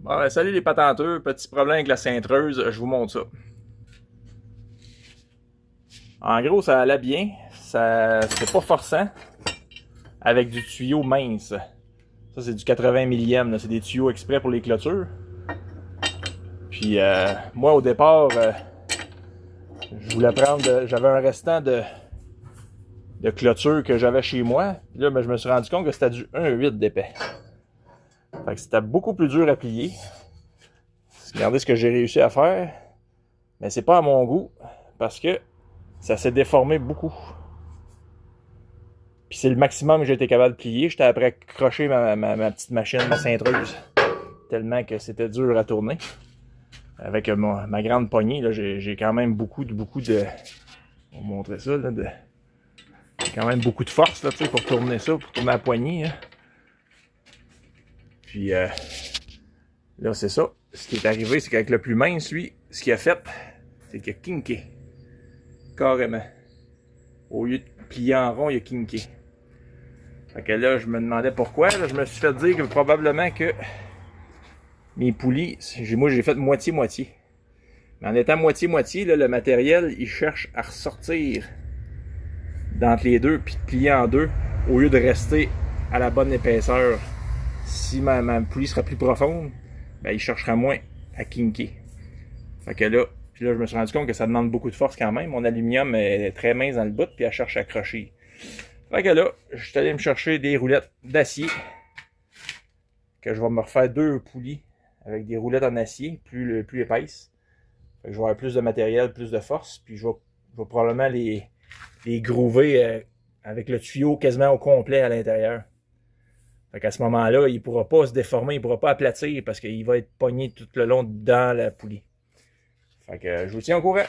Bon, ben, salut les patenteux, petit problème avec la cintreuse, je vous montre ça. En gros, ça allait bien, c'est pas forçant, avec du tuyau mince. Ça, c'est du 80 millième, c'est des tuyaux exprès pour les clôtures. Puis, moi, au départ, je voulais prendre, j'avais un restant de clôture que j'avais chez moi. Puis là, ben, je me suis rendu compte que c'était du 1,8 d'épais. Fait que c'était beaucoup plus dur à plier. Regardez ce que j'ai réussi à faire. Mais c'est pas à mon goût, parce que ça s'est déformé beaucoup. Puis c'est le maximum que j'ai été capable de plier. J'étais après crocher ma petite machine, ma cintreuse. Tellement que c'était dur à tourner. Avec ma grande poignée, j'ai quand même beaucoup de... On va montrer ça, là. J'ai quand même beaucoup de force là, pour tourner ça, pour tourner la poignée. Hein. Puis là, c'est ça. Ce qui est arrivé, c'est qu'avec le plus mince, lui, ce qu'il a fait, c'est qu'il a kinké. Carrément. Au lieu de plier en rond, il a kinké. Fait que là, je me demandais pourquoi. Là, je me suis fait dire que probablement que mes poulies, moi j'ai fait moitié-moitié. Mais en étant moitié-moitié, le matériel, il cherche à ressortir d'entre les deux, puis de plier en deux, au lieu de rester à la bonne épaisseur. Si ma poulie sera plus profonde, ben, il cherchera moins à kinker. Fait que là, puis là, je me suis rendu compte que ça demande beaucoup de force quand même. Mon aluminium est très mince dans le bout, puis elle cherche à accrocher. Fait que là, je suis allé me chercher des roulettes d'acier. Que je vais me refaire deux poulies avec des roulettes en acier, plus épaisses. Fait que je vais avoir plus de matériel, plus de force. Puis je vais probablement les groover avec le tuyau quasiment au complet à l'intérieur. Fait qu'à ce moment-là, il ne pourra pas se déformer, il ne pourra pas aplatir parce qu'il va être pogné tout le long dans la poulie. Fait que je vous tiens au courant.